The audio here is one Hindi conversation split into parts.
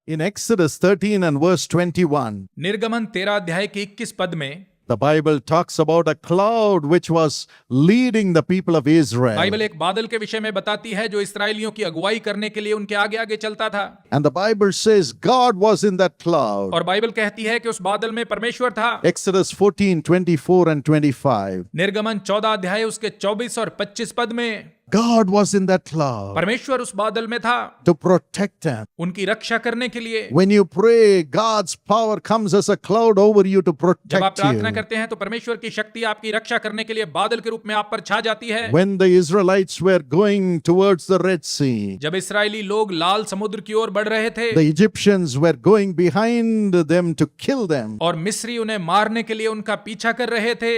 In Exodus 13 and verse 21, निर्गमन 13 अध्याय के 21 पद में the Bible talks about a cloud which was leading the people of Israel. Bible एक बादल के विषय में बताती है जो इसराइलियों की अगुवाई करने के लिए उनके आगे आगे चलता था। And the Bible says God was in that cloud. और बाइबल कहती है कि उस बादल में परमेश्वर था। Exodus 14, 24 and 25. निर्गमन 14 अध्याय उसके 24 और 25 पद में God was in that cloud परमेश्वर उस बादल में था to protect them. उनकी रक्षा करने के लिए। When you pray, God's power comes as a cloud over you to जब आप protect प्रार्थना you. करते हैं तो परमेश्वर की शक्ति आपकी रक्षा करने के लिए बादल के रूप में आप पर छा जाती है। When the Israelites were going towards the Red Sea, जब इस्राएली लोग लाल समुद्र की ओर बढ़ रहे थे the Egyptians were going behind them to kill them. और मिस्री उन्हें मारने के लिए उनका पीछा कर रहे थे।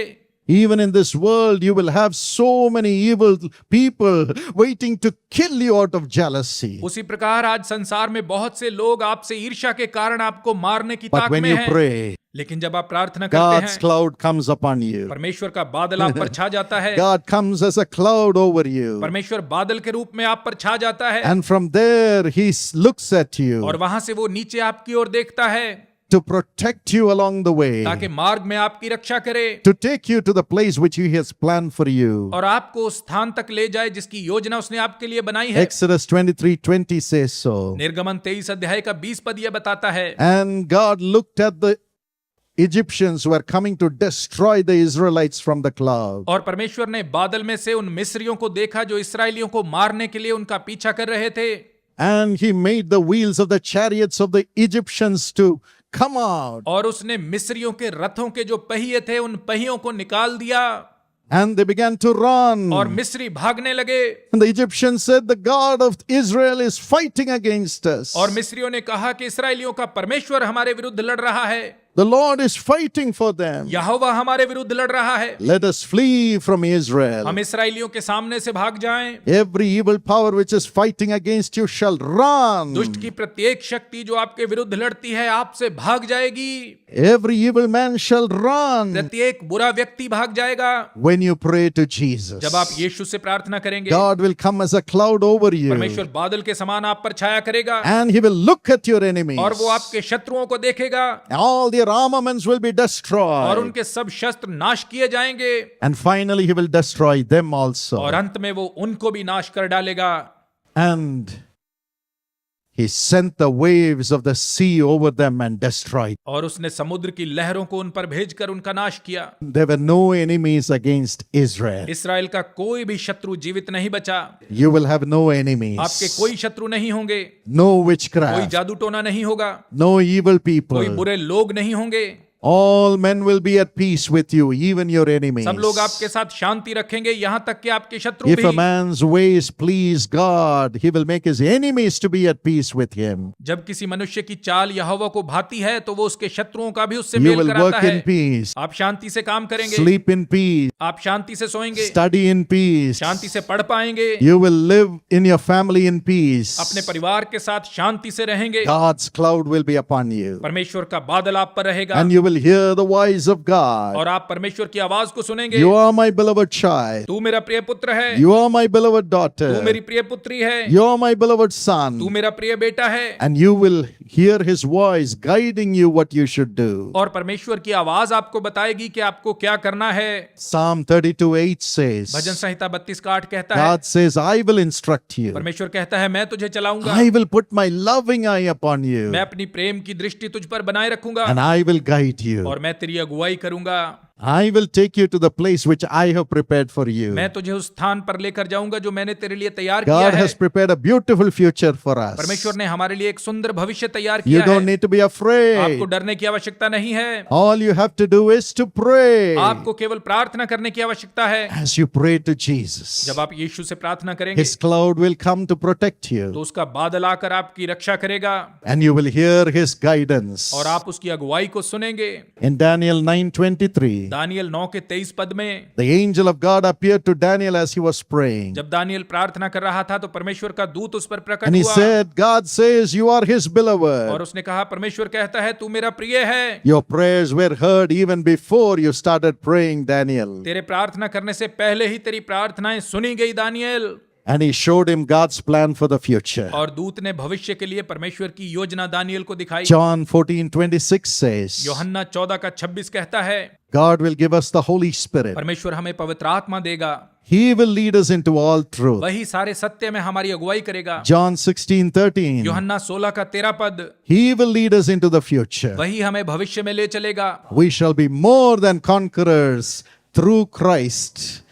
Even in this world, you will have so many evil people waiting to kill you out of jealousy. उसी प्रकार आज संसार में बहुत से लोग आपसे ईर्ष्या के कारण आपको मारने की But ताक when में you हैं। pray, लेकिन जब आप प्रार्थना करते God's हैं cloud comes upon you. परमेश्वर का बादल आप पर छा जाता है। God comes as a cloud over you. परमेश्वर बादल के रूप में आप पर छा जाता है And from there, He looks at you और वहां से वो नीचे आपकी ओर देखता है to protect you along the way, ताकि मार्ग में आपकी रक्षा करे to take you to the place which He has planned for you. और आपको उस स्थान तक ले जाए जिसकी योजना उसने आपके लिए बनाई है। Exodus 23:20 says so. निर्गमन 23 अध्याय का 20 पद यह बताता है And God looked at the Egyptians who were coming to destroy the Israelites from the cloud. और परमेश्वर ने बादल में से उन मिस्रियों को देखा जो इसराइलियों को मारने के लिए उनका पीछा कर रहे थे। And He made the wheels of the chariots of the Egyptians to come out. और उसने मिस्रियों के रथों के जो पहिए थे उन पहियों को निकाल दिया And they began to run. और मिस्री भागने लगे। And the Egyptians said, the God of Israel is fighting against us. और मिस्रियों ने कहा कि इसराइलियों का परमेश्वर हमारे विरुद्ध लड़ रहा है। The Lord is fighting for them. यहोवा हमारे विरुद्ध लड़ रहा है। Let us flee from Israel. हम इसराइलियों के सामने से भाग जाएं। Every evil power which is fighting against you shall run. दुष्ट की प्रत्येक शक्ति जो आपके विरुद्ध लड़ती है आपसे भाग जाएगी। Every evil man shall run. प्रत्येक बुरा व्यक्ति भाग जाएगा। When you pray to Jesus, जब आप यीशु से प्रार्थना करेंगे God will come as a cloud over you. परमेश्वर बादल के समान आप पर छाया करेगा And He will look at your enemies. और वो आपके शत्रुओं को देखेगा All their armaments will be और destroyed. उनके सब शस्त्र नाश किए जाएंगे And finally He will destroy them also. और अंत में वो उनको भी नाश कर डालेगा। And He sent the waves of the sea over them and destroyed. और उसने समुद्र की लहरों को उन पर भेजकर उनका नाश किया। There were no enemies against Israel. Israel का कोई भी शत्रु जीवित नहीं बचा। You will have no enemies. आपके कोई शत्रु नहीं होंगे, No कोई witchcraft. जादू टोना नहीं होगा, No evil कोई people. बुरे लोग नहीं होंगे। All men will be at peace with you, even your enemies. सब लोग आपके साथ शांति रखेंगे, यहाँ तक कि आपके शत्रु If a भी। man's ways please God, he will make his enemies to be at peace with him. जब किसी मनुष्य की चाल यहोवा को भाती है तो वो उसके शत्रुओं का भी उससे You मेल will कराता work in है। peace, आप शांति से काम करेंगे, sleep in peace, आप शांति से सोएंगे, study in peace. शांति से पढ़ पाएंगे, You will live in your family in peace. अपने परिवार के साथ शांति से रहेंगे। God's cloud will be upon you. परमेश्वर का बादल आप पर रहेगा And you will hear the voice of God. और आप परमेश्वर की आवाज को सुनेंगे। You are my beloved child. तू मेरा प्रिय पुत्र है, You are my beloved तू daughter. मेरी प्रिय पुत्री है, You are my beloved तू son. मेरा प्रिय बेटा है। And you will hear his voice guiding you what you should do. और परमेश्वर की आवाज आपको बताएगी कि आपको क्या करना है। Psalm 32:8 says, भजन संहिता 32:8 कहता है, God says, I will instruct you. परमेश्वर कहता है मैं तुझे चलाऊंगा, I will put my loving eye upon you. मैं अपनी प्रेम की दृष्टि तुझ पर बनाए रखूंगा And I will guide you. और मैं तेरी अगुवाई करूंगा। I will take you to the place which I have prepared for you. मैं तुझे उस स्थान पर लेकर जाऊंगा जो मैंने तेरे लिए तैयार किया God है। has prepared a beautiful future for us. परमेश्वर ने हमारे लिए एक सुंदर भविष्य तैयार You किया don't है। need to be आपको afraid. डरने की आवश्यकता नहीं है, All you have to do is to pray. आपको केवल प्रार्थना करने की आवश्यकता है। As you pray to Jesus, जब आप यीशु से प्रार्थना करेंगे His cloud will come to protect तो you. उसका बादल आकर आपकी रक्षा करेगा And you will hear His guidance. और आप उसकी अगुवाई को सुनेंगे। In Daniel 9:23, दानियल 9 के 23 पद में the angel of God appeared to Daniel as he was praying. जब दानियल प्रार्थना कर रहा था तो परमेश्वर का दूत उस पर प्रकट And he हुआ said, God says you are His और beloved. उसने कहा परमेश्वर कहता है तू मेरा प्रिय है। Your prayers were heard even before you started praying, Daniel. तेरे प्रार्थना करने से पहले ही तेरी प्रार्थनाएं सुनी गई Daniel. And he showed him God's plan for the future. और दूत ने भविष्य के लिए परमेश्वर की योजना दानियल को दिखाई। John 14:26 says, यूहन्ना 14:26 कहता है, God will give us the Holy Spirit. परमेश्वर हमें पवित्र आत्मा देगा, He will lead us into all truth. वही सारे सत्य में हमारी अगुवाई करेगा। John 16:13. यूहन्ना 16:13 पद, He will lead us into the future. वही हमें भविष्य में ले चलेगा। We shall be more than conquerors through Christ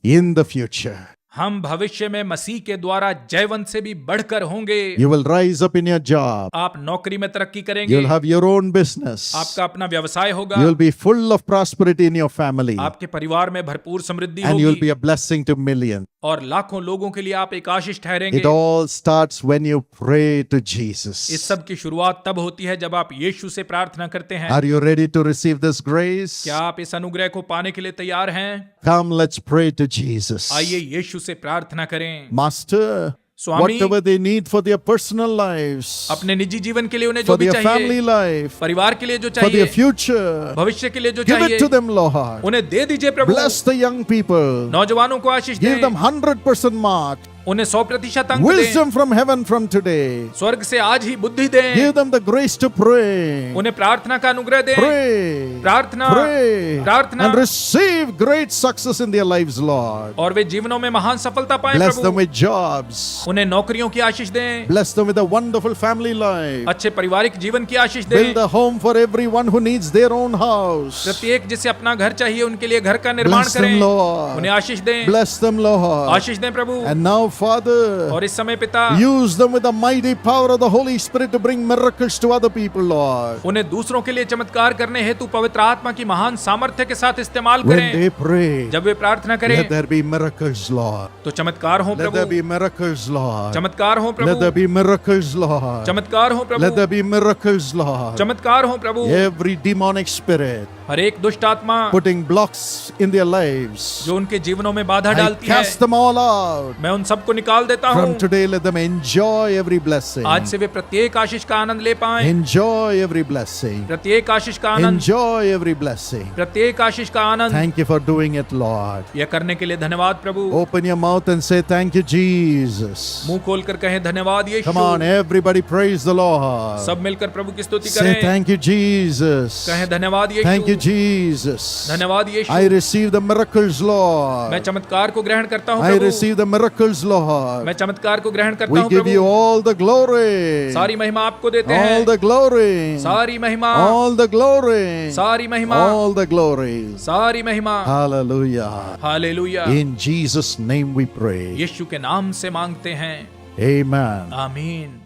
in the future. हम भविष्य में मसीह के द्वारा जयवंत से भी बढ़कर होंगे। You will rise up in your job. आप नौकरी में तरक्की करेंगे। You'll have your own business. आपका अपना व्यवसाय होगा। You'll be full of prosperity in your family. आपके परिवार में भरपूर समृद्धि And you'll होगी be a blessing to millions. और लाखों लोगों के लिए आप एक आशीष It ठहरेंगे। all starts when you pray to Jesus. इस सब की शुरुआत तब होती है जब आप यीशु से प्रार्थना करते हैं। Are you ready to receive this grace? क्या आप इस अनुग्रह को पाने के लिए तैयार हैं? Come, let's pray to Jesus. आइए यीशु से प्रार्थना करें। Master, Swami, whatever they need for their personal lives, अपने निजी जीवन के लिए उन्हें जो for भी their family चाहिए, life, परिवार के लिए जो for their चाहिए, future, भविष्य के लिए जो give चाहिए, it to them, Lord. उन्हें दे दीजिए प्रभु। Bless the young people. नौजवानों को आशीष Give them दें, 100% mark. उन्हें 100% अंक दें, Wisdom from heaven from today. स्वर्ग से आज ही बुद्धि दें, Give them the grace to pray. उन्हें प्रार्थना का अनुग्रह दें, Pray. प्रार्थना, Pray. प्रार्थना, And receive great success in their lives, Lord. और वे जीवनों में महान सफलता पाएं Bless them Prabhu. with jobs. उन्हें नौकरियों की आशीष दें, Bless them with a wonderful family life. अच्छे पारिवारिक जीवन की आशीष Build दें, a home for everyone who needs their own house. प्रत्येक जिसे अपना घर चाहिए उनके लिए घर का निर्माण Bless them, करें, Lord. उन्हें आशीष दें, Bless them, Lord. आशीष दें प्रभु। And now, Father, और इस समय पिता, use them with the mighty power of the Holy Spirit to bring miracles to other people, Lord. उन्हें दूसरों के लिए चमत्कार करने हेतु पवित्र आत्मा की महान सामर्थ्य के साथ इस्तेमाल When करें। they pray, जब वे प्रार्थना let करें there be miracles, Lord. तो चमत्कार हो Let there Prabhu, be miracles, Lord. चमत्कार हो Let there Prabhu, be miracles, Lord. चमत्कार हो Let Prabhu, there be miracles, Lord. चमत्कार हो प्रभु। Every demonic spirit हर एक दुष्ट आत्मा putting blocks in their lives, जो उनके जीवनों में बाधा I डालती है, cast them all out. मैं उन सबको निकाल देता हूँ। From today, let them enjoy every blessing. आज से वे प्रत्येक आशीष का आनंद ले पाएं, Enjoy every blessing. प्रत्येक आशीष का आनंद, Enjoय every blessing. प्रत्येक आशीष का आनंद। Thank you for doing it, Lord. यह करने के लिए धन्यवाद प्रभु। Open your mouth and say, Thank you, Jesus. मुंह खोलकर कहें धन्यवाद यीशु। Come on, everybody praise the Lord. सब मिलकर प्रभु की स्तुति Say, करें, Thank you, Jesus. कहें धन्यवाद Thank you, यीशु, Jesus. धन्यवाद यीशु। I receive the miracles, मैं Lord. चमत्कार को ग्रहण करता हूँ I Prabhu, receive the miracles, Lord. मैं चमत्कार को ग्रहण करता We हूँ give you Prabhu. all the glory. सारी महिमा आपको देते All हैं, the glory. सारी महिमा, All the glory. सारी महिमा, All the glory. सारी महिमा। Hallelujah. Hallelujah. In Jesus' name we pray. यीशु के नाम से मांगते हैं, Amen. आमीन।